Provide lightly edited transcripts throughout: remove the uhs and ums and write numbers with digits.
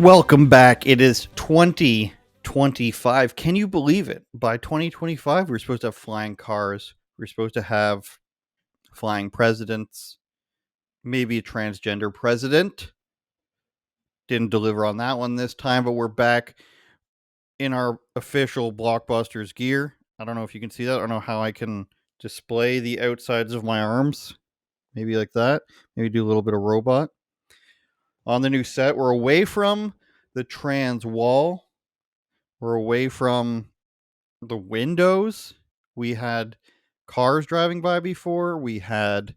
Welcome back. It is 2025. Can you believe it? By 2025, we're supposed to have flying cars. We're supposed to have flying presidents, maybe a transgender president. Didn't deliver on that one this time, but we're back in our official blockbusters gear. I don't know if you can see that. I don't know how I can display the outsides of my arms. Maybe like that. Maybe do a little bit of robot. On the new set, we're away from the trans wall. We're away from the windows. We had cars driving by before. We had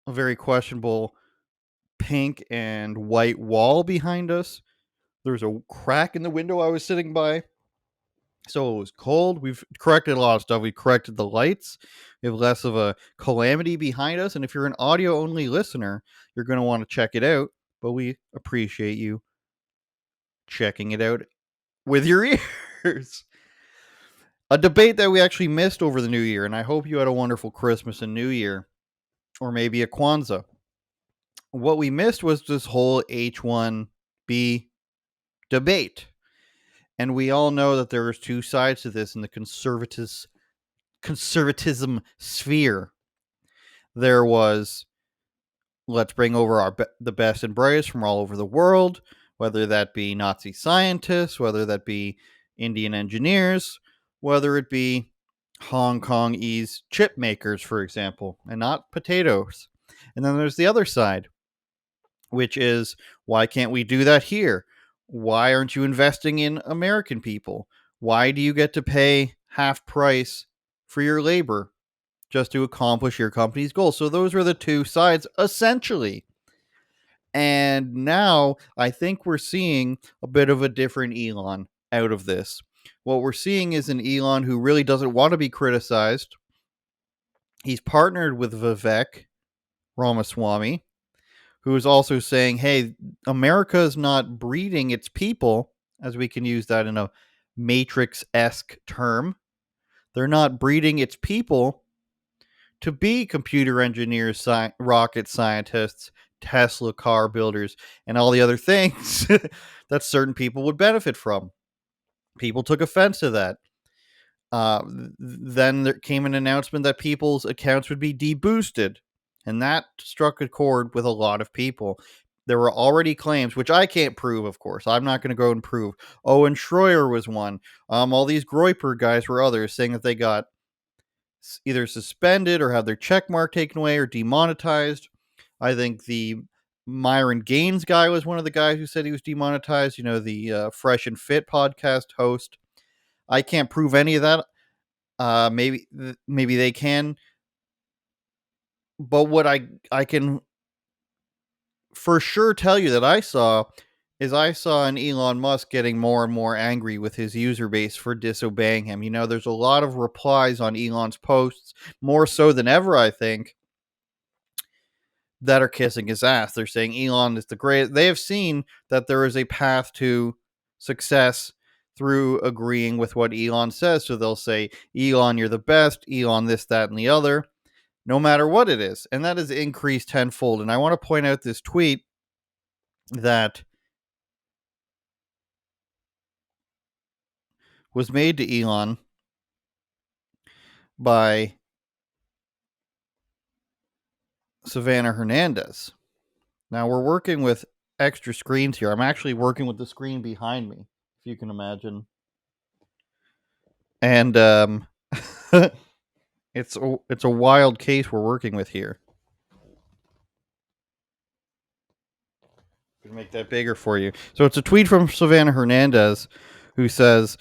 a very questionable pink and white wall behind us. There's a crack in the window I was sitting by. So it was cold. We've corrected a lot of stuff. We corrected the lights. We have less of a calamity behind us. And if you're an audio only listener, you're going to want to check it out. But we appreciate you checking it out with your ears. A debate that we actually missed over the new year, and I hope you had a wonderful Christmas and New Year, or maybe a Kwanzaa. What we missed was this whole H1B debate. And we all know that there's two sides to this in the conservatism sphere. There was, let's bring over the best and brightest from all over the world, whether that be Nazi scientists, whether that be Indian engineers, whether it be Hong Kongese chip makers, for example, and not potatoes. And then there's the other side, which is, why can't we do that here? Why aren't you investing in American people? Why do you get to pay half price for your labor just to accomplish your company's goals? So those are the two sides, essentially. And now I think we're seeing a bit of a different Elon out of this. What we're seeing is an Elon who really doesn't want to be criticized. He's partnered with Vivek Ramaswamy, who is also saying, hey, America is not breeding its people, as we can use that in a Matrix-esque term. They're not breeding its people to be computer engineers, rocket scientists, Tesla car builders, and all the other things that certain people would benefit from. People took offense to that. Then there came an announcement that people's accounts would be deboosted, and that struck a chord with a lot of people. There were already claims, which I can't prove, of course. I'm not going to go and prove. Owen Schroyer was one. All these Groyper guys were others, saying that they got either suspended or had their check mark taken away or demonetized. I think the Myron Gaines guy was one of the guys who said he was demonetized. You know, the Fresh and Fit podcast host. I can't prove any of that. Maybe they can. But what I can for sure tell you that I saw an Elon Musk getting more and more angry with his user base for disobeying him. You know, there's a lot of replies on Elon's posts, more so than ever, I think, that are kissing his ass. They're saying Elon is the greatest. They have seen that there is a path to success through agreeing with what Elon says. So they'll say, Elon, you're the best. Elon, this, that, and the other, no matter what it is. And that has increased tenfold. And I want to point out this tweet that was made to Elon by Savannah Hernandez. Now we're working with extra screens here. I'm actually working with the screen behind me, if you can imagine. And it's a wild case we're working with here. I'm gonna make that bigger for you. So it's a tweet from Savannah Hernandez, who says,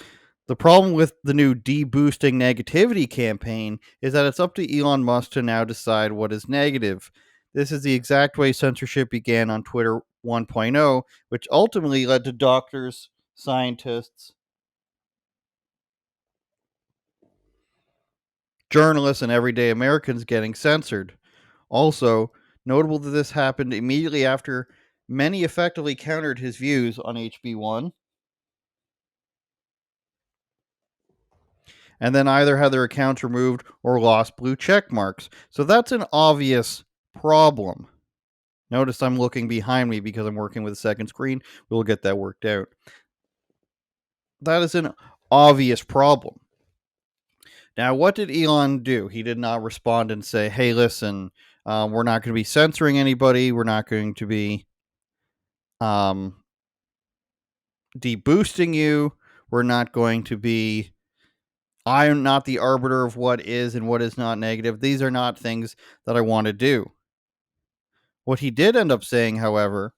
the problem with the new deboosting negativity campaign is that it's up to Elon Musk to now decide what is negative. This is the exact way censorship began on Twitter 1.0, which ultimately led to doctors, scientists, journalists, and everyday Americans getting censored. Also, notable that this happened immediately after many effectively countered his views on HB1, and then either had their accounts removed or lost blue check marks. So that's an obvious problem. Notice I'm looking behind me because I'm working with a second screen. We'll get that worked out. That is an obvious problem. Now, what did Elon do? He did not respond and say, hey, listen, we're not going to be censoring anybody. We're not going to be um, deboosting you. We're not going to be. I am not the arbiter of what is and what is not negative. These are not things that I want to do. What he did end up saying, however,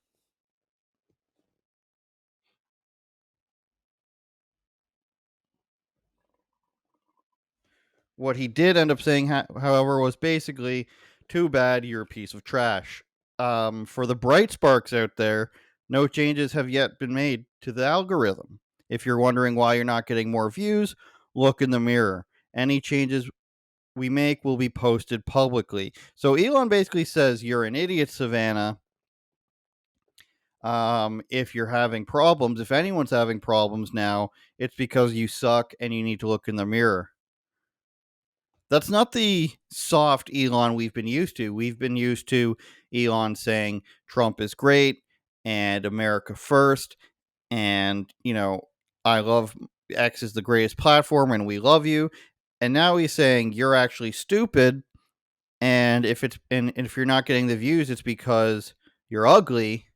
however, was basically, too bad you're a piece of trash. For the bright sparks out there, no changes have yet been made to the algorithm. If you're wondering why you're not getting more views, look in the mirror. Any changes we make will be posted publicly. So Elon basically says you're an idiot, Savannah. If you're having problems, if anyone's having problems now, it's because you suck and you need to look in the mirror. That's not the soft Elon we've been used to. We've been used to Elon saying Trump is great and America first. And, I love X is the greatest platform and we love you. And now he's saying you're actually stupid. And if you're not getting the views, it's because you're ugly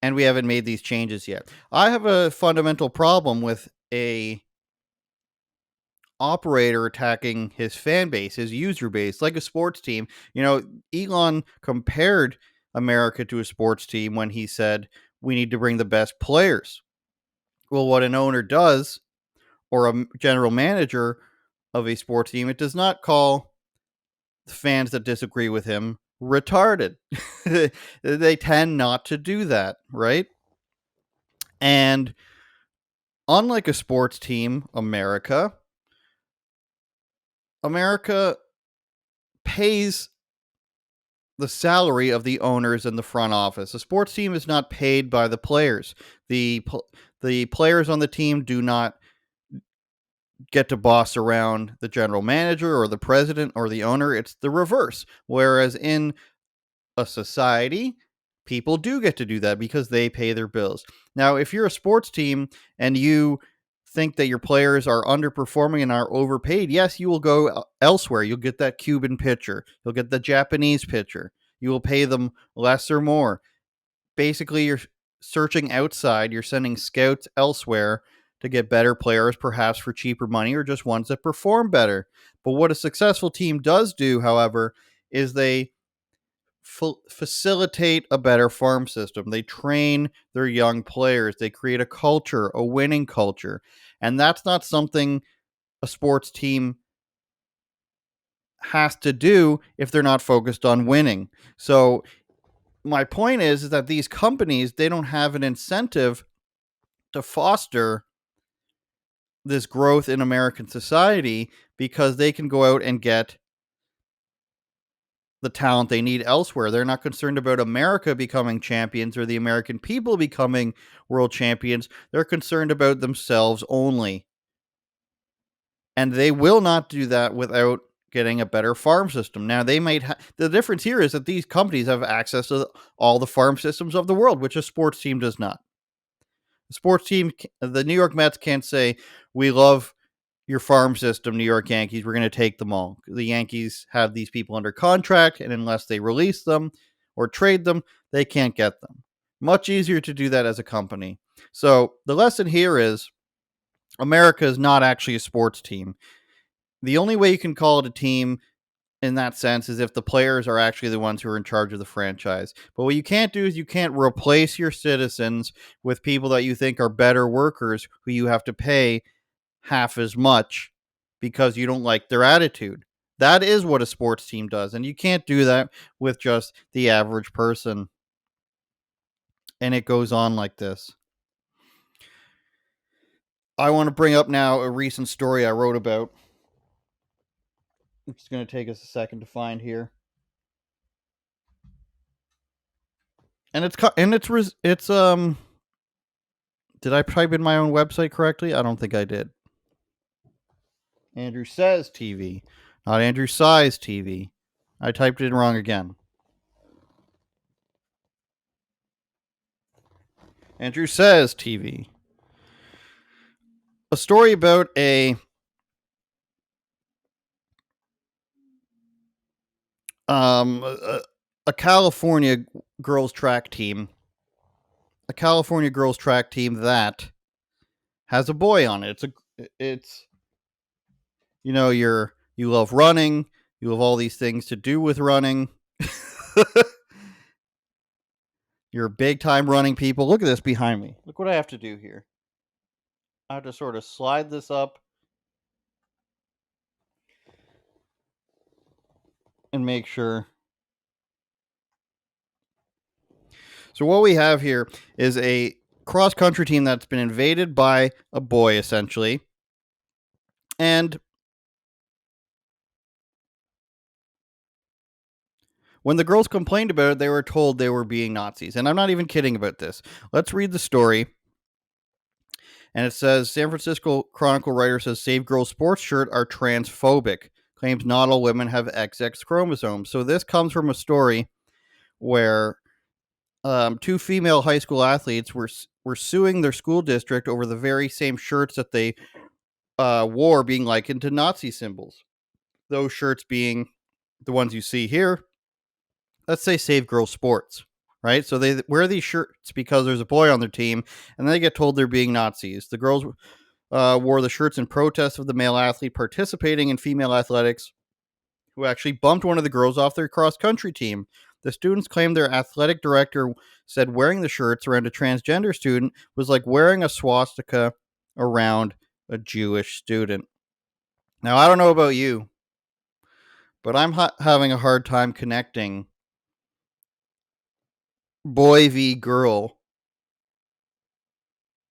and we haven't made these changes yet. I have a fundamental problem with a operator attacking his fan base, his user base, like a sports team. Elon compared America to a sports team when he said we need to bring the best players. Well, what an owner does, or a general manager of a sports team, it does not call the fans that disagree with him retarded. They tend not to do that, right? And unlike a sports team, America pays the salary of the owners in the front office. A sports team is not paid by the players. The players on the team do not get to boss around the general manager or the president or the owner. It's the reverse. Whereas in a society, people do get to do that because they pay their bills. Now, if you're a sports team and you think that your players are underperforming and are overpaid, yes, you will go elsewhere. You'll get that Cuban pitcher, you'll get the Japanese pitcher. You will pay them less or more. Basically, you're searching outside, you're sending scouts elsewhere to get better players, perhaps for cheaper money or just ones that perform better. But what a successful team does do, however, is they facilitate a better farm system. They train their young players. They create a culture, a winning culture. And that's not something a sports team has to do if they're not focused on winning. So my point is that these companies, they don't have an incentive to foster this growth in American society because they can go out and get the talent they need elsewhere. They're not concerned about America becoming champions or the American people becoming world champions. They're concerned about themselves only. And they will not do that without getting a better farm system. Now, they might the difference here is that these companies have access to all the farm systems of the world, which a sports team does not. The sports team, the New York Mets can't say, we love your farm system, New York Yankees. We're going to take them all. The Yankees have these people under contract, and unless they release them or trade them, they can't get them. Much easier to do that as a company. So the lesson here is America is not actually a sports team. The only way you can call it a team in that sense is if the players are actually the ones who are in charge of the franchise. But what you can't do is you can't replace your citizens with people that you think are better workers who you have to pay half as much because you don't like their attitude. That is what a sports team does. And you can't do that with just the average person. And it goes on like this. I want to bring up now a recent story I wrote about. It's going to take us a second to find here. And did I type in my own website correctly? I don't think I did. Andrew Says TV, not Andrew Size TV. I typed it in wrong again. Andrew Says TV. A story about um a, a California girls track team, a California girls track team that has a boy on it. It's you love running, you love all these things to do with running. You're big time running people. Look at this behind me. Look what I have to do here. I have to sort of slide this up and make sure. So what we have here is a cross country team that's been invaded by a boy, essentially. And when the girls complained about it, they were told they were being Nazis. And I'm not even kidding about this. Let's read the story. And it says, San Francisco Chronicle writer says Save Girls sports shirt are transphobic. Claims not all women have XX chromosomes. So this comes from a story where two female high school athletes were suing their school district over the very same shirts that they wore being likened to Nazi symbols. Those shirts being the ones you see here. Let's say Save Girls Sports, right? So they wear these shirts because there's a boy on their team, and they get told they're being Nazis. The girls wore the shirts in protest of the male athlete participating in female athletics who actually bumped one of the girls off their cross-country team. The students claimed their athletic director said wearing the shirts around a transgender student was like wearing a swastika around a Jewish student. Now, I don't know about you, but I'm having a hard time connecting boy v. girl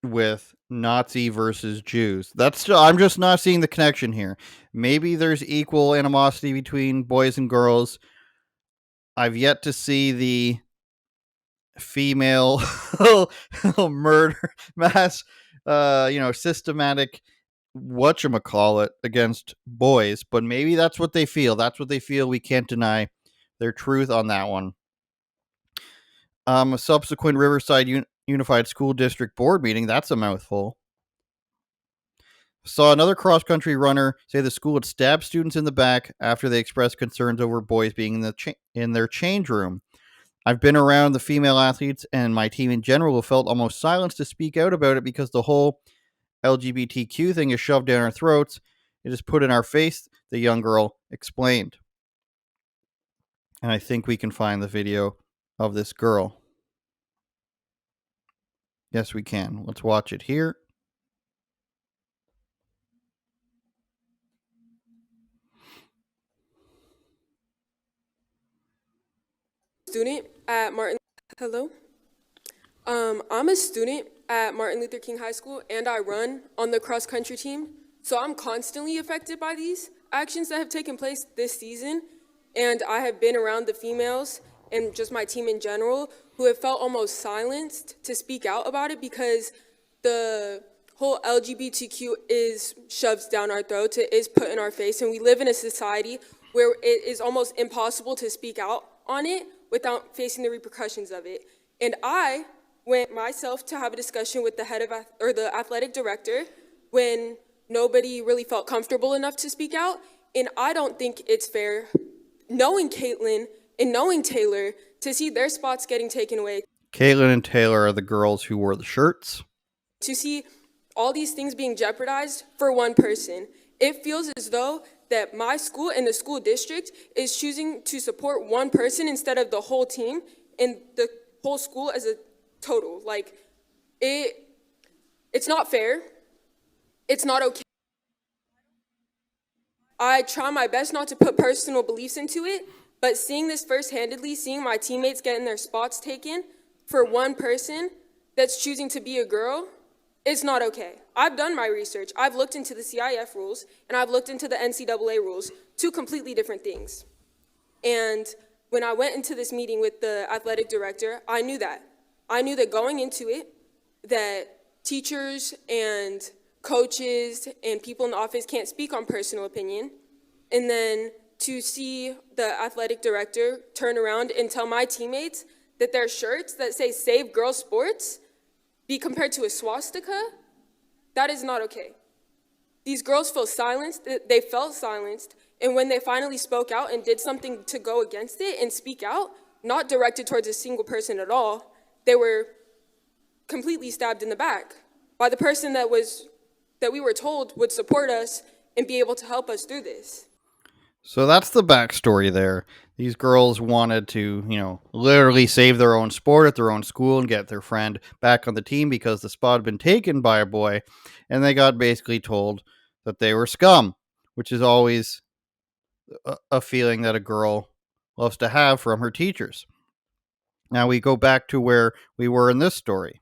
with Nazi versus Jews. I'm just not seeing the connection here. Maybe there's equal animosity between boys and girls. I've yet to see the female murder mass systematic whatchamacallit against boys, but maybe that's what they feel. That's what they feel. We can't deny their truth on that one. A subsequent Riverside Unified School District board meeting, that's a mouthful. Saw another cross-country runner say the school had stabbed students in the back after they expressed concerns over boys being in their change room. I've been around the female athletes and my team in general have felt almost silenced to speak out about it because the whole LGBTQ thing is shoved down our throats. It is put in our face, the young girl explained. And I think we can find the video of this girl. Yes, we can. Let's watch it here. Student at Martin. Hello. I'm a student at Martin Luther King High School, and I run on the cross country team. So I'm constantly affected by these actions that have taken place this season, and I have been around the females and just my team in general who have felt almost silenced to speak out about it because the whole LGBTQ is shoved down our throats, it is put in our face, and we live in a society where it is almost impossible to speak out on it without facing the repercussions of it. And I went myself to have a discussion with the head of the athletic director when nobody really felt comfortable enough to speak out. And I don't think it's fair, knowing Caitlin and knowing Taylor, to see their spots getting taken away. Caitlin and Taylor are the girls who wore the shirts. To see all these things being jeopardized for one person. It feels as though that my school and the school district is choosing to support one person instead of the whole team and the whole school as a total. Like, it's not fair. It's not okay. I try my best not to put personal beliefs into it, but seeing this first-handedly, seeing my teammates getting their spots taken for one person that's choosing to be a girl, it's not okay. I've done my research. I've looked into the CIF rules, and I've looked into the NCAA rules, two completely different things. And when I went into this meeting with the athletic director, I knew that. I knew that going into it, that teachers and coaches and people in the office can't speak on personal opinion. And then to see the athletic director turn around and tell my teammates that their shirts that say Save Girls Sports be compared to a swastika, that is not okay. These girls feel silenced, they felt silenced, and when they finally spoke out and did something to go against it and speak out, not directed towards a single person at all, they were completely stabbed in the back by the person that we were told would support us and be able to help us through this. So that's the backstory there. These girls wanted to, literally save their own sport at their own school and get their friend back on the team because the spot had been taken by a boy, and they got basically told that they were scum, which is always a feeling that a girl loves to have from her teachers. Now we go back to where we were in this story.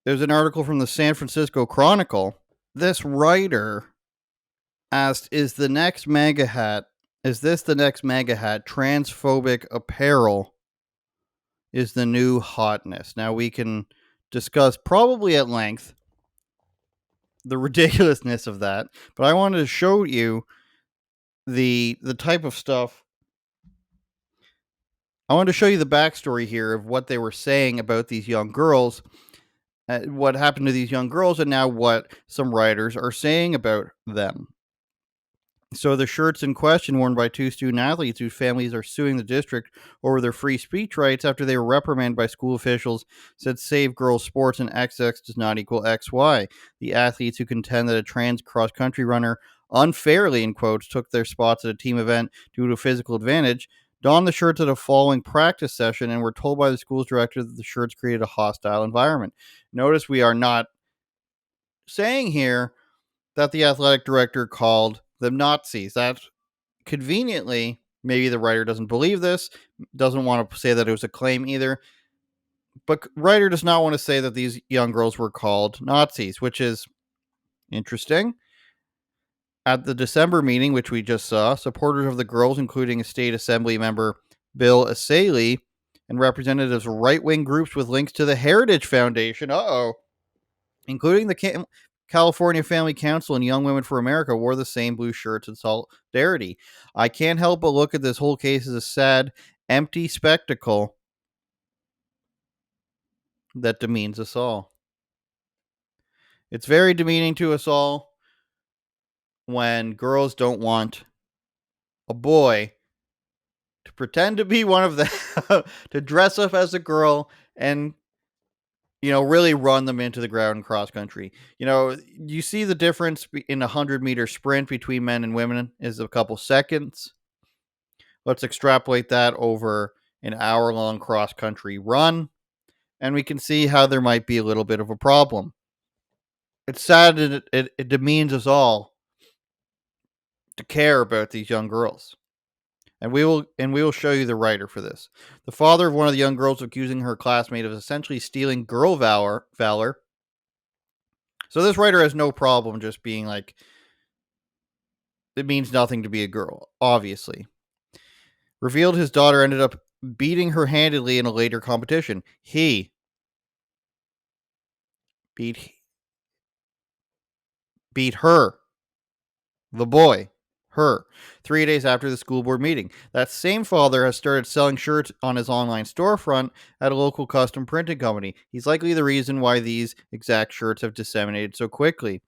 There's an article from the San Francisco Chronicle. This writer asked, is this the next MAGA hat? Transphobic apparel is the new hotness. Now we can discuss probably at length the ridiculousness of that, but I wanted to show you the type of stuff. I wanted to show you the backstory here of what they were saying about these young girls, what happened to these young girls, and now what some writers are saying about them. So the shirts in question, worn by two student athletes whose families are suing the district over their free speech rights after they were reprimanded by school officials, said save girls sports and XX does not equal XY. The athletes who contend that a trans cross-country runner unfairly, in quotes, took their spots at a team event due to physical advantage, donned the shirts at a following practice session and were told by the school's director that the shirts created a hostile environment. Notice we are not saying here that the athletic director called them Nazis. That's conveniently, maybe the writer doesn't believe this, doesn't want to say that it was a claim either, but writer does not want to say that these young girls were called Nazis, which is interesting. At the December meeting, which we just saw, supporters of the girls, including State Assembly member Bill Asaley and representatives of right-wing groups with links to the Heritage Foundation, including the California Family Council and Young Women for America, wore the same blue shirts in solidarity. I can't help but look at this whole case as a sad, empty spectacle that demeans us all. It's very demeaning to us all when girls don't want a boy to pretend to be one of them, to dress up as a girl and really run them into the ground in cross country. You see the difference in a 100-meter sprint between men and women is a couple seconds. Let's extrapolate that over an hour-long cross country run, and we can see how there might be a little bit of a problem. It's sad that it demeans us all to care about these young girls. And we will show you the writer for this. The father of one of the young girls accusing her classmate of essentially stealing girl valor. So this writer has no problem just being like, it means nothing to be a girl, obviously. Revealed his daughter ended up beating her handedly in a later competition. He beat her, the boy, her, 3 days after the school board meeting. That same father has started selling shirts on his online storefront at a local custom printing company. He's likely the reason why these exact shirts have disseminated so quickly.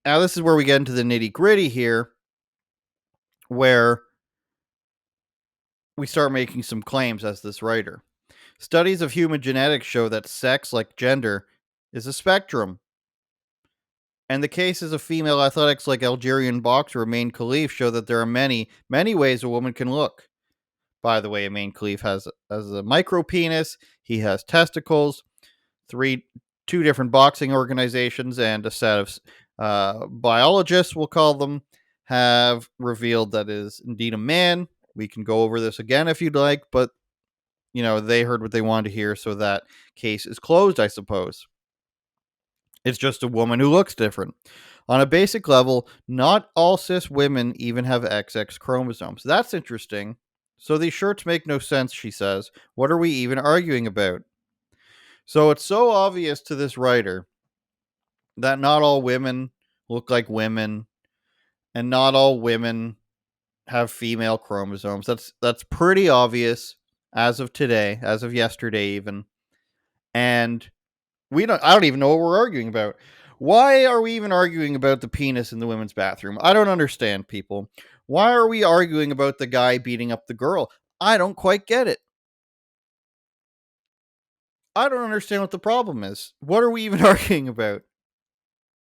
Now, this is where we get into the nitty-gritty here, where we start making some claims as this writer. Studies of human genetics show that sex, like gender, is a spectrum. And the cases of female athletics like Algerian boxer Amin Khalif show that there are many, many ways a woman can look. By the way, Amin Khalif has a micro penis. He has testicles. Two different boxing organizations and a set of biologists, we'll call them, have revealed that is indeed a man. We can go over this again if you'd like, but they heard what they wanted to hear, so that case is closed, I suppose. It's just a woman who looks different. On a basic level, not all cis women even have XX chromosomes. That's interesting. So these shirts make no sense, she says. What are we even arguing about? So it's so obvious to this writer that not all women look like women and not all women have female chromosomes. That's pretty obvious as of today, as of yesterday even. And I don't even know what we're arguing about. Why are we even arguing about the penis in the women's bathroom? I don't understand, people. Why are we arguing about the guy beating up the girl? I don't quite get it. I don't understand what the problem is. What are we even arguing about?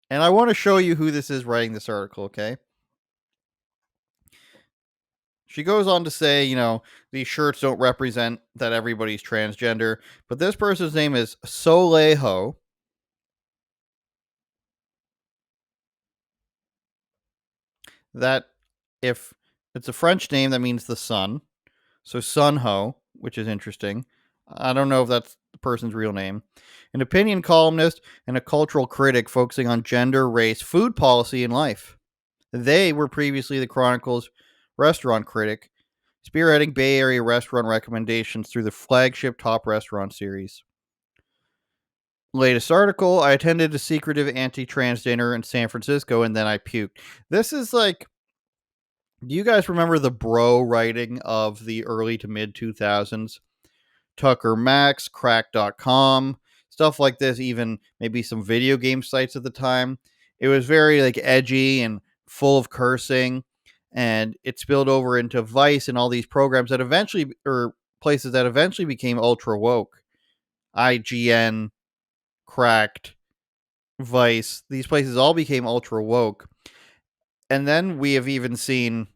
And I want to show you who this is writing this article, okay? She goes on to say, these shirts don't represent that everybody's transgender, but this person's name is Soleho. That, if it's a French name, that means the sun. So Sunho, which is interesting. I don't know if that's the person's real name. An opinion columnist and a cultural critic focusing on gender, race, food policy, and life. They were previously the Chronicle's restaurant critic, spearheading Bay Area restaurant recommendations through the flagship Top Restaurant series. Latest article, I attended a secretive anti-trans dinner in San Francisco and then I puked. This is like, do you guys remember the bro writing of the early to mid 2000s? Tucker Max, crack.com, stuff like this, even maybe some video game sites at the time. It was very like edgy and full of cursing, and it spilled over into Vice and all these programs that eventually, or places that eventually became ultra woke. IGN, Cracked, Vice, these places all became ultra woke. And then we have even seen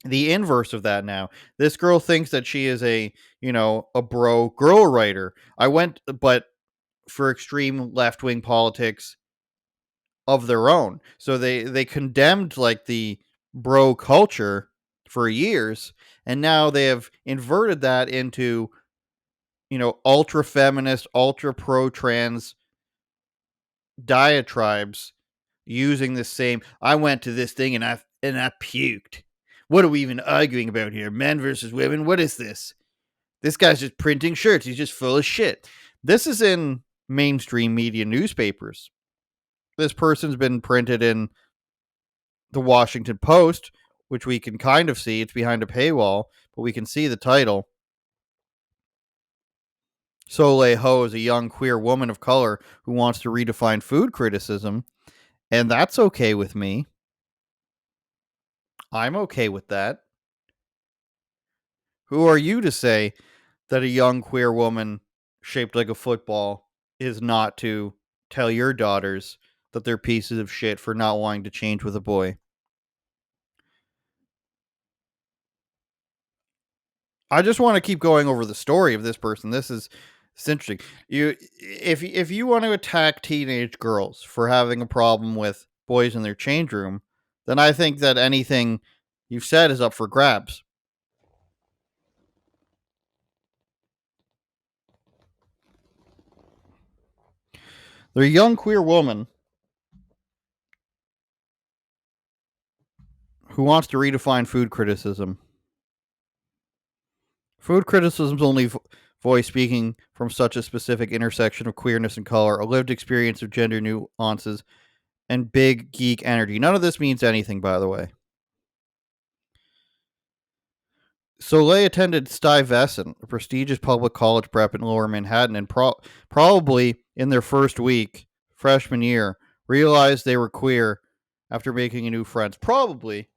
the inverse of that now. This girl thinks that she is a bro girl writer. But for extreme left wing politics of their own. So they condemned like the bro culture for years, and now they have inverted that into ultra feminist, ultra pro trans diatribes using the same. I went to this thing and I puked. What are we even arguing about here? Men versus women? What is this? This guy's just printing shirts. He's just full of shit. This is in mainstream media newspapers. This person's been printed in the Washington Post, which we can kind of see. It's behind a paywall, but we can see the title. Soleil Ho is a young queer woman of color who wants to redefine food criticism, and that's okay with me. I'm okay with that. Who are you to say that a young queer woman shaped like a football is not to tell your daughters that they're pieces of shit for not wanting to change with a boy? I just want to keep going over the story of this person. It's interesting. If you want to attack teenage girls for having a problem with boys in their change room, then I think that anything you've said is up for grabs. They're a young queer woman who wants to redefine food criticism. Food criticism's only voice speaking from such a specific intersection of queerness and color, a lived experience of gender nuances, and big geek energy. None of this means anything, by the way. Soleil attended Stuyvesant, a prestigious public college prep in Lower Manhattan, and probably in their first week, freshman year, realized they were queer after making a new friends. Probably.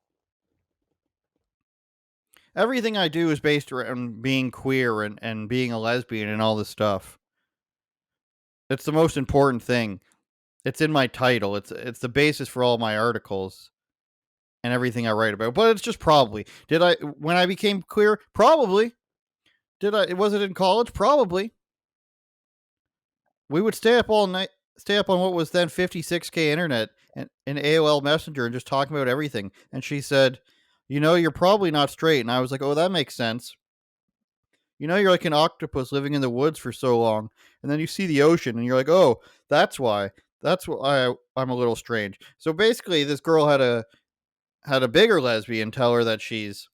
Everything I do is based around being queer and being a lesbian and all this stuff. It's the most important thing. It's in my title. It's the basis for all my articles and everything I write about. But it's just probably. Did I when I became queer? Probably. Did I was it in college? Probably. We would stay up all night, stay up on what was then 56K internet and AOL Messenger and just talking about everything. And she said, you're probably not straight. And I was like, oh, that makes sense. You're like an octopus living in the woods for so long. And then you see the ocean and you're like, oh, that's why. That's why I'm a little strange. So basically, this girl had a bigger lesbian tell her that she's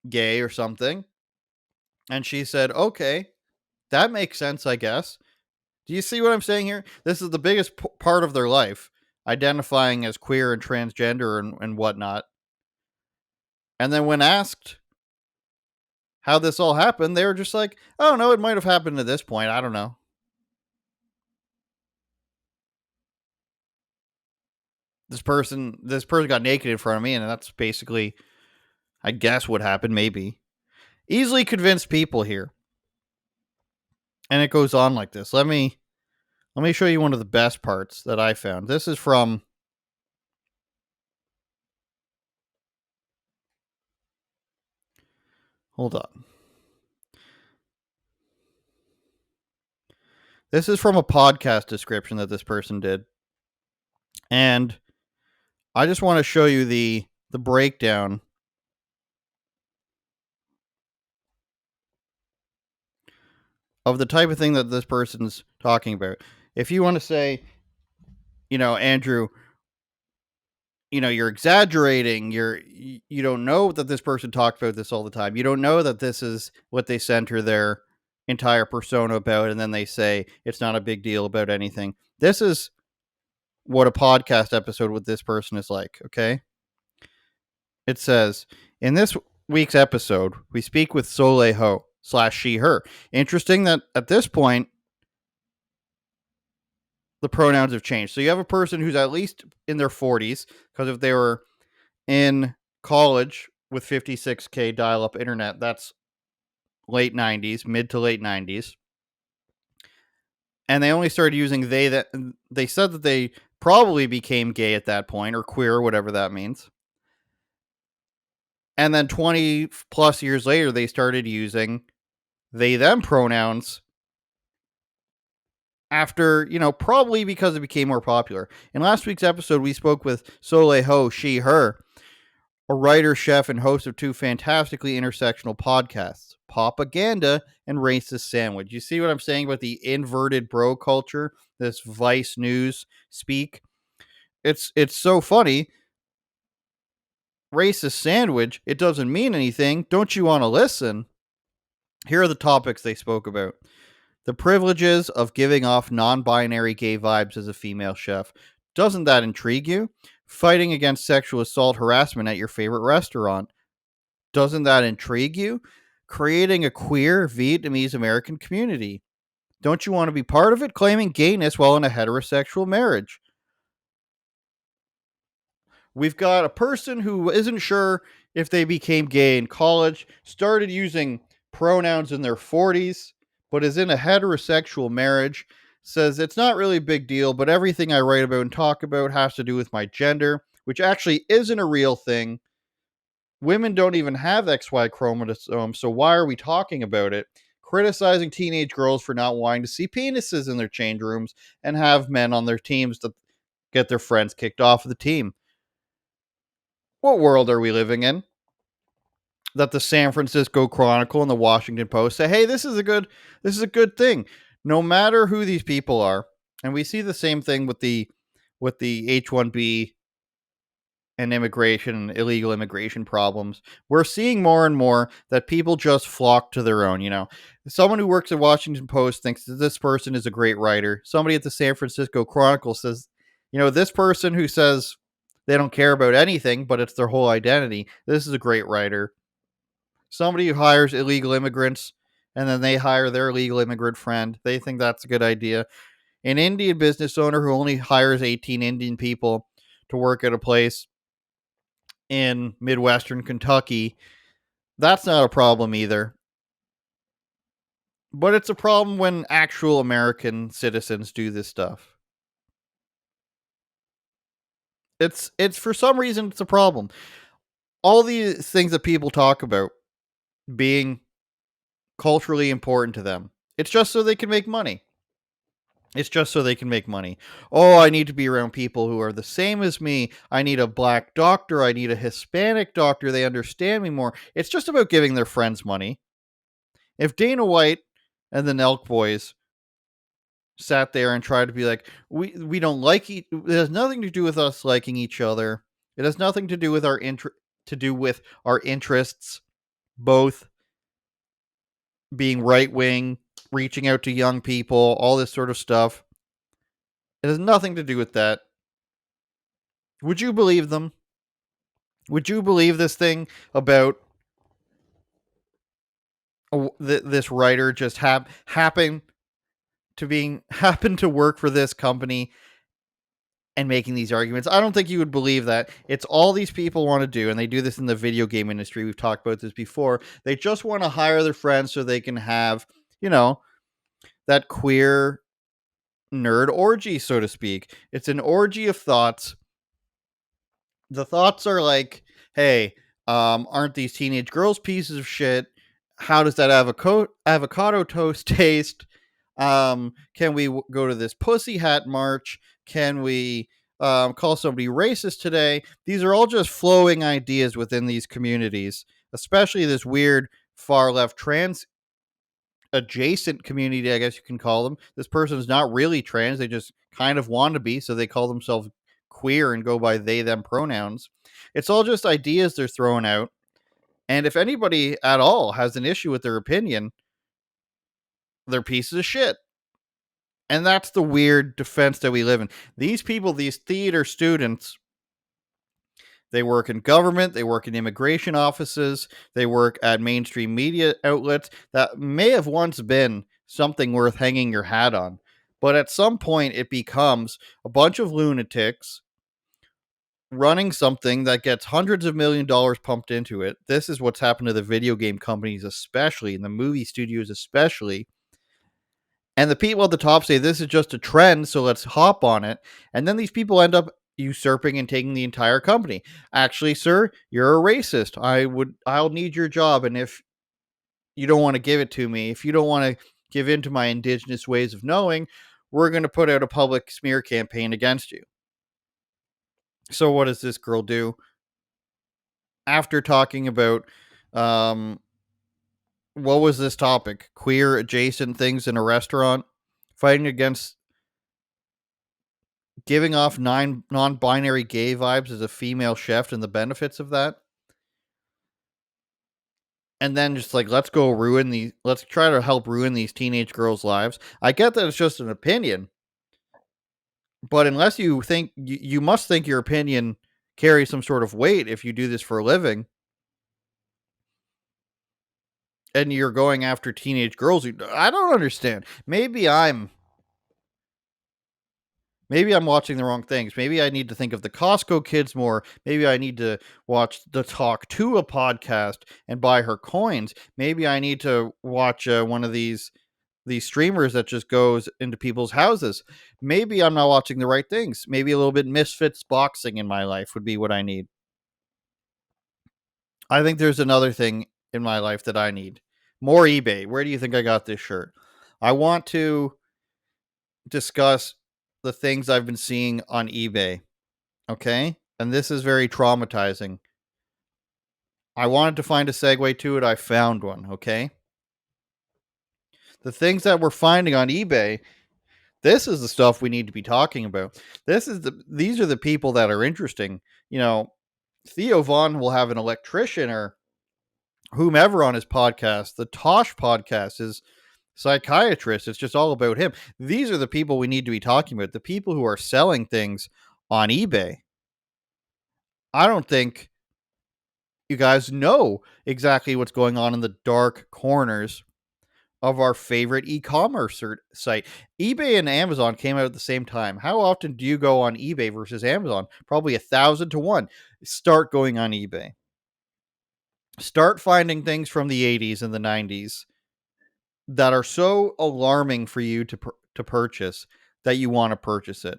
gay or something. And she said, okay, that makes sense, I guess. Do you see what I'm saying here? This is the biggest part of their life, identifying as queer and transgender and whatnot. And then when asked how this all happened. They were just like, oh no, it might have happened at this point. I don't know. This person got naked in front of me, and that's basically, I guess, what happened. Maybe easily convinced people here, and it goes on like this. Let me show you one of the best parts that I found. This is from, hold on. This is from a podcast description that this person did. And I just want to show you the breakdown of the type of thing that this person's talking about. If you want to say, Andrew, you're exaggerating, you don't know that this person talked about this all the time. You don't know that this is what they center their entire persona about, and then they say it's not a big deal about anything. This is what a podcast episode with this person is like, okay? It says, in this week's episode, we speak with Soleil Ho / she, her. Interesting that at this point, the pronouns have changed. So you have a person who's at least in their 40s, because if they were in college with 56K dial up internet, that's late 90s, mid to late 90s. And they only started using they said that they probably became gay at that point, or queer, whatever that means. And then 20 plus years later, they started using they them pronouns after, probably because it became more popular. In last week's episode, we spoke with Soleil Ho, she, her, a writer, chef, and host of two fantastically intersectional podcasts, Propaganda and Racist Sandwich. You see what I'm saying about the inverted bro culture, this Vice News speak? It's so funny. Racist sandwich, it doesn't mean anything. Don't you want to listen? Here are the topics they spoke about. The privileges of giving off non-binary gay vibes as a female chef. Doesn't that intrigue you? Fighting against sexual assault harassment at your favorite restaurant. Doesn't that intrigue you? Creating a queer Vietnamese American community. Don't you want to be part of it? Claiming gayness while in a heterosexual marriage. We've got a person who isn't sure if they became gay in college, started using pronouns in their 40s, but is in a heterosexual marriage, says it's not really a big deal, but everything I write about and talk about has to do with my gender, which actually isn't a real thing. Women don't even have XY chromosomes, so why are we talking about it? Criticizing teenage girls for not wanting to see penises in their change rooms and have men on their teams to get their friends kicked off of the team. What world are we living in? That the San Francisco Chronicle and the Washington Post say, "Hey, this is a good thing." No matter who these people are, and we see the same thing with the H-1B and immigration, illegal immigration problems. We're seeing more and more that people just flock to their own. Someone who works at Washington Post thinks that this person is a great writer. Somebody at the San Francisco Chronicle says, this person who says they don't care about anything, but it's their whole identity. This is a great writer. Somebody who hires illegal immigrants and then they hire their illegal immigrant friend. They think that's a good idea. An Indian business owner who only hires 18 Indian people to work at a place in Midwestern Kentucky, that's not a problem either. But it's a problem when actual American citizens do this stuff. It's for some reason it's a problem. All these things that people talk about being culturally important to them, it's just so they can make money. It's just so they can make money. Oh, I need to be around people who are the same as me. I need a black doctor. I need a Hispanic doctor. They understand me more. It's just about giving their friends money. If Dana White and the Nelk boys sat there and tried to be like, we don't like it has nothing to do with us liking each other. It has nothing to do with our interests, both being right wing, reaching out to young people, all this sort of stuff. It has nothing to do with that. Would you believe them? Would you believe this thing about this writer just happened happened to work for this company and making these arguments. I don't think you would believe that. It's all these people want to do, and they do this in the video game industry. We've talked about this before. They just want to hire their friends so they can have, you know, that queer nerd orgy, so to speak. It's an orgy of thoughts. The thoughts are like, hey, aren't these teenage girls pieces of shit? How does that avocado toast taste? Can we go to this pussy hat march? Can we call somebody racist today? These are all just flowing ideas within these communities, especially this weird far left trans adjacent community, I guess you can call them. This person is not really trans, they just kind of want to be, so they call themselves queer and go by they them pronouns. It's all just ideas they're throwing out. And if anybody at all has an issue with their opinion, they're pieces of shit. And that's the weird defense that we live in. These people, these theater students, they work in government, they work in immigration offices, they work at mainstream media outlets that may have once been something worth hanging your hat on. But at some point, it becomes a bunch of lunatics running something that gets hundreds of $1 million pumped into it. This is what's happened to the video game companies, especially, and the movie studios, especially. And the people at the top say this is just a trend, so let's hop on it. And then these people end up usurping and taking the entire company. Actually, sir, you're a racist. I'll need your job, and if you don't want to give it to me, if you don't want to give in to my indigenous ways of knowing, we're going to put out a public smear campaign against you. So what does this girl do? After talking about what was this topic? Queer adjacent things in a restaurant, fighting against giving off non-binary gay vibes as a female chef and the benefits of that. And then just like, let's try to help ruin these teenage girls' lives. I get that it's just an opinion, but unless you think, you must think your opinion carries some sort of weight if you do this for a living. And you're going after teenage girls. I don't understand. Maybe I'm watching the wrong things. Maybe I need to think of the Costco kids more. Maybe I need to watch the Talk to a podcast and buy her coins. Maybe I need to watch one of these streamers that just goes into people's houses. Maybe I'm not watching the right things. Maybe a little bit Misfits boxing in my life would be what I need. I think there's another thing in my life that I need. More eBay. Where do you think I got this shirt? I want to discuss the things I've been seeing on eBay. Okay? And this is very traumatizing. I wanted to find a segue to it. I found one. Okay? The things that we're finding on eBay, this is the stuff we need to be talking about. These are the people that are interesting. You know, Theo Vaughn will have an electrician or whomever on his podcast. The Tosh podcast is psychiatrist. It's just all about him. These are the people we need to be talking about. The people who are selling things on eBay. I don't think you guys know exactly what's going on in the dark corners of our favorite e-commerce site. eBay and Amazon came out at the same time. How often do you go on eBay versus Amazon? Probably 1,000 to 1. Start going on eBay. Start finding things from the 80s and the 90s that are so alarming for you to purchase that you want to purchase it.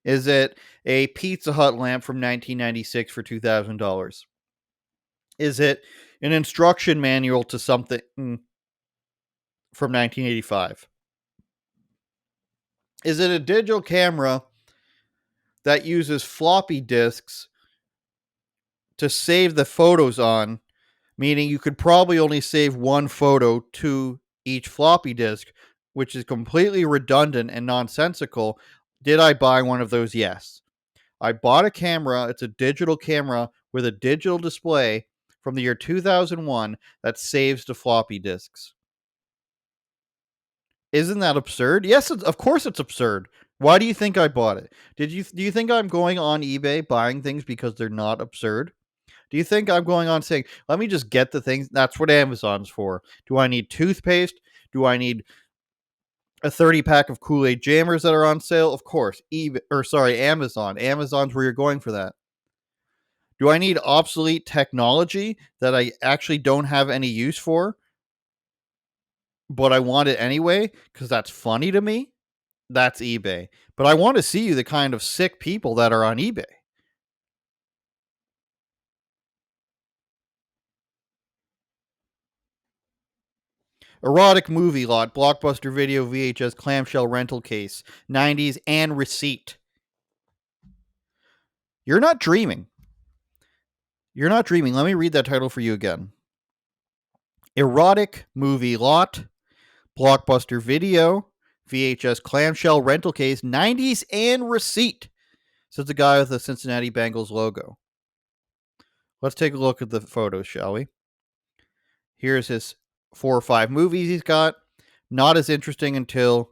Is it a Pizza Hut lamp from 1996 for $2,000? Is it an instruction manual to something from 1985? Is it a digital camera that uses floppy disks to save the photos on, meaning you could probably only save one photo to each floppy disk, which is completely redundant and nonsensical? Did I buy one of those? Yes. I bought a camera. It's a digital camera with a digital display from the year 2001 that saves the floppy disks. Isn't that absurd? Yes, of course it's absurd. Why do you think I bought it? Do you think I'm going on eBay buying things because they're not absurd? Do you think I'm going on saying, let me just get the things? That's what Amazon's for. Do I need toothpaste? Do I need a 30 pack of Kool-Aid jammers that are on sale? Of course. Amazon. Amazon's where you're going for that. Do I need obsolete technology that I actually don't have any use for, but I want it anyway because that's funny to me? That's eBay. But I want to see the kind of sick people that are on eBay. Erotic movie lot, Blockbuster video, VHS, clamshell rental case, 90s, and receipt. You're not dreaming. You're not dreaming. Let me read that title for you again. Erotic movie lot, Blockbuster video, VHS, clamshell rental case, 90s, and receipt. Says the guy with the Cincinnati Bengals logo. Let's take a look at the photos, shall we? Here's his 4 or 5 movies he's got. Not as interesting until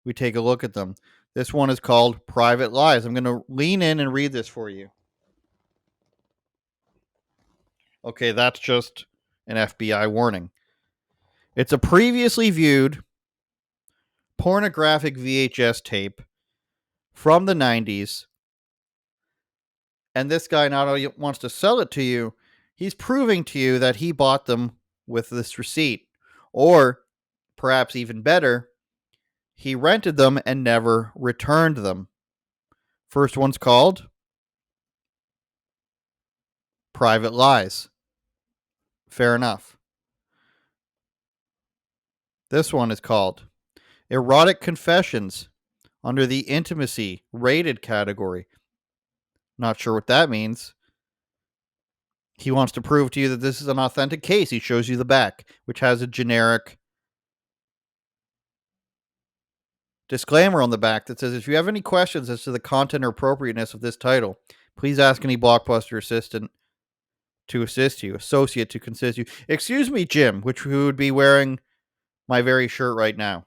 we take a look at them. This one is called Private Lies. I'm going to lean in and read this for you. Okay, that's just an FBI warning. It's a previously viewed pornographic VHS tape from the 90s. And this guy not only wants to sell it to you, he's proving to you that he bought them with this receipt. Or, perhaps even better, he rented them and never returned them. First one's called Private Lies. Fair enough. This one is called Erotic Confessions under the Intimacy Rated category. Not sure what that means. He wants to prove to you that this is an authentic case. He shows you the back, which has a generic disclaimer on the back that says, if you have any questions as to the content or appropriateness of this title, please ask any Blockbuster assistant to assist you, associate to assist you. Excuse me, Jim, who would be wearing my very shirt right now.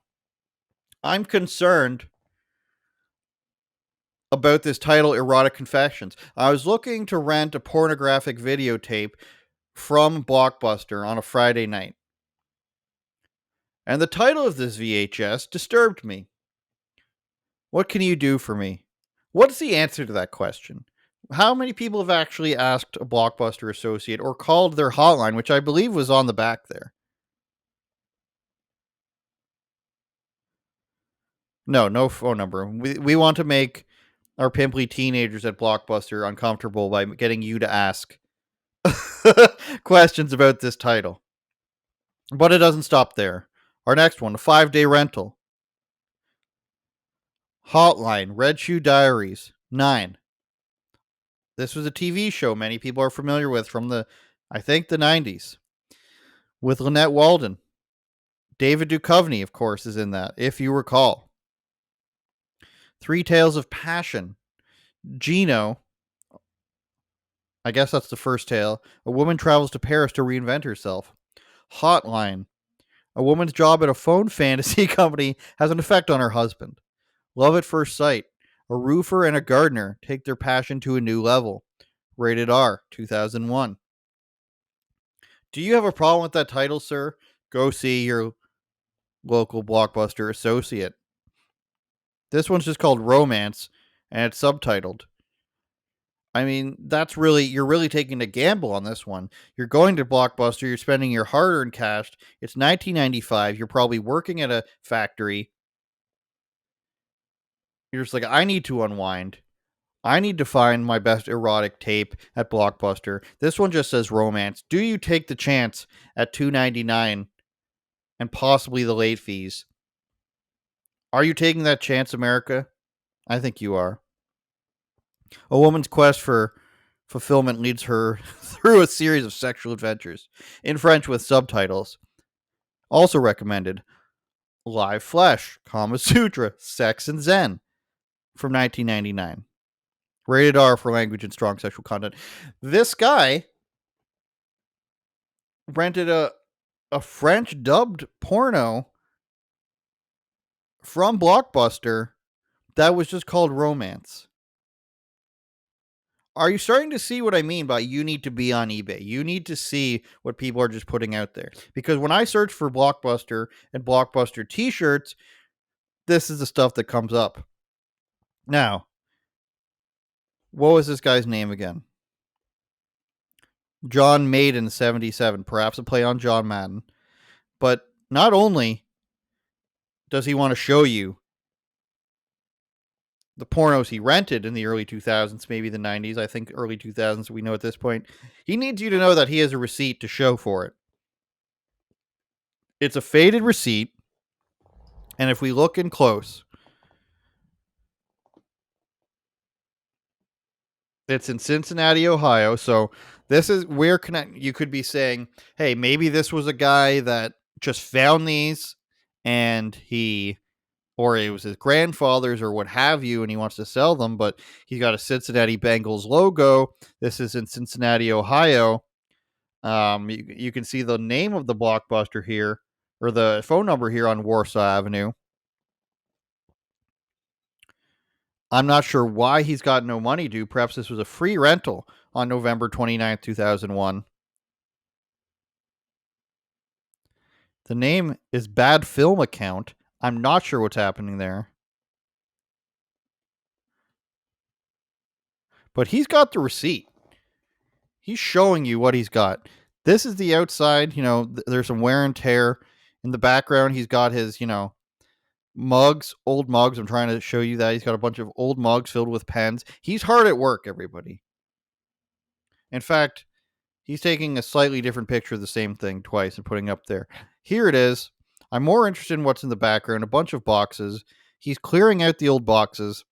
I'm concerned about this title, Erotic Confessions. I was looking to rent a pornographic videotape from Blockbuster on a Friday night. And the title of this VHS disturbed me. What can you do for me? What's the answer to that question? How many people have actually asked a Blockbuster associate or called their hotline, which I believe was on the back there? No phone number. We want to make our pimply teenagers at Blockbuster uncomfortable by getting you to ask questions about this title. But it doesn't stop there. Our next one, a 5-day rental. Hotline, Red Shoe Diaries, 9. This was a TV show many people are familiar with from the 90s. With Lynette Walden. David Duchovny, of course, is in that, if you recall. 3 Tales of Passion. Gino, I guess that's the first tale. A woman travels to Paris to reinvent herself. Hotline. A woman's job at a phone fantasy company has an effect on her husband. Love at First Sight. A roofer and a gardener take their passion to a new level. Rated R, 2001. Do you have a problem with that title, sir? Go see your local Blockbuster associate. This one's just called Romance, and it's subtitled. I mean, you're really taking a gamble on this one. You're going to Blockbuster, you're spending your hard-earned cash. It's 1995, you're probably working at a factory. You're just like, I need to unwind. I need to find my best erotic tape at Blockbuster. This one just says Romance. Do you take the chance at $2.99 and possibly the late fees? Are you taking that chance, America? I think you are. A woman's quest for fulfillment leads her through a series of sexual adventures in French with subtitles. Also recommended, Live Flesh, Kama Sutra, Sex and Zen from 1999. Rated R for language and strong sexual content. This guy rented a French dubbed porno from Blockbuster that was just called Romance. Are you starting to see what I mean by you need to be on eBay? You need to see what people are just putting out there. Because when I search for Blockbuster and Blockbuster t-shirts, this is the stuff that comes up. Now, what was this guy's name again? John Madden 77, perhaps a play on John Madden. But not only does he want to show you the pornos he rented in the early 2000s, maybe the 90s, I think early 2000s, we know at this point, he needs you to know that he has a receipt to show for it. It's a faded receipt, and if we look in close, it's in Cincinnati, Ohio. So this is where you could be saying, hey, maybe this was a guy that just found these and or it was his grandfather's or what have you, and he wants to sell them, but he's got a Cincinnati Bengals logo. This is in Cincinnati, Ohio. You can see the name of the Blockbuster here, or the phone number here on Warsaw Avenue. I'm not sure why he's got no money due. Perhaps this was a free rental on November 29th, 2001. The name is Bad Film Account. I'm not sure what's happening there. But he's got the receipt. He's showing you what he's got. This is the outside. There's some wear and tear. In the background, he's got his, mugs, old mugs. I'm trying to show you that. He's got a bunch of old mugs filled with pens. He's hard at work, everybody. In fact, he's taking a slightly different picture of the same thing twice and putting it up there. Here it is. I'm more interested in what's in the background. A bunch of boxes. He's clearing out the old boxes.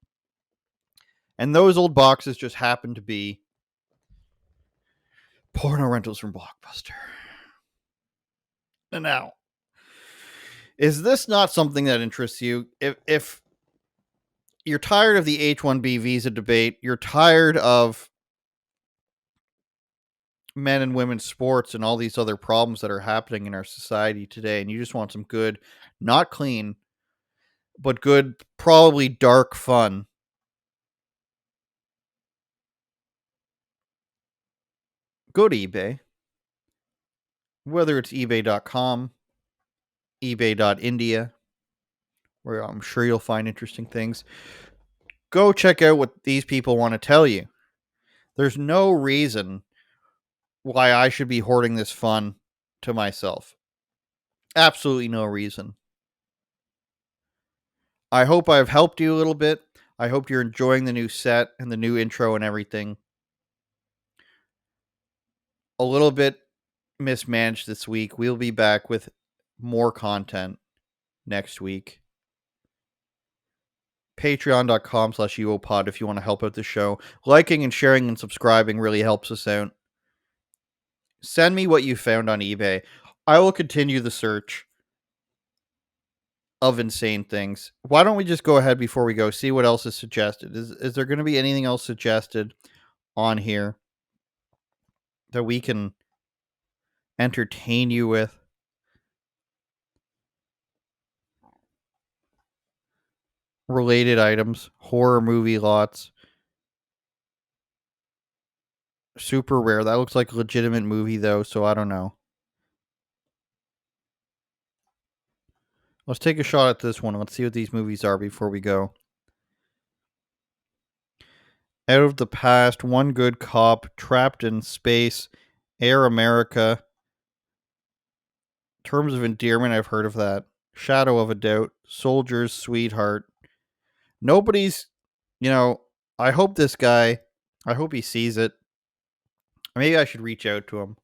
And those old boxes just happen to be porno rentals from Blockbuster. And now, is this not something that interests you? If you're tired of the H-1B visa debate, you're tired of men and women's sports and all these other problems that are happening in our society today, and you just want some good, not clean, but good, probably dark fun, go to eBay. Whether it's ebay.com, ebay.india, where I'm sure you'll find interesting things. Go check out what these people want to tell you. There's no reason why I should be hoarding this fun to myself. Absolutely no reason. I hope I've helped you a little bit. I hope you're enjoying the new set and the new intro and everything. A little bit mismanaged this week. We'll be back with more content next week. Patreon.com/UOPod if you want to help out the show. Liking and sharing and subscribing really helps us out. Send me what you found on eBay. I will continue the search of insane things. Why don't we just go ahead before we go, see what else is suggested? Is there going to be anything else suggested on here that we can entertain you with? Related items, horror movie lots. Super rare. That looks like a legitimate movie though, so I don't know. Let's take a shot at this one. Let's see what these movies are before we go. Out of the Past, One Good Cop, Trapped in Space, Air America, Terms of Endearment, I've heard of that. Shadow of a Doubt, Soldier's Sweetheart. Nobody's, I hope this guy, I hope he sees it. Maybe I should reach out to him.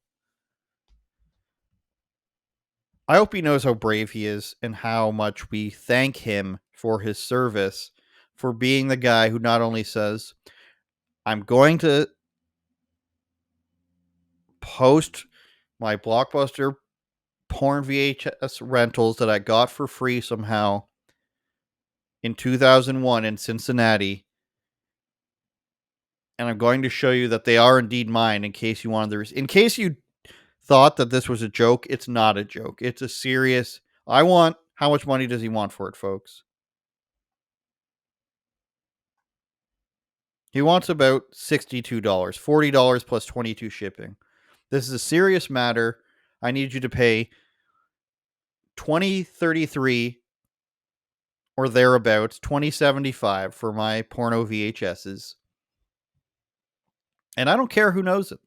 I hope he knows how brave he is and how much we thank him for his service, for being the guy who not only says, I'm going to post my Blockbuster porn VHS rentals that I got for free somehow in 2001 in Cincinnati, and I'm going to show you that they are indeed mine in case you wanted in case you thought that this was a joke. It's not a joke. It's a serious. How much money does he want for it, folks? He wants about $62, $40 plus 22 shipping. This is a serious matter. I need you to pay $20.33 or thereabouts, $20.75 for my porno VHSs. And I don't care who knows it.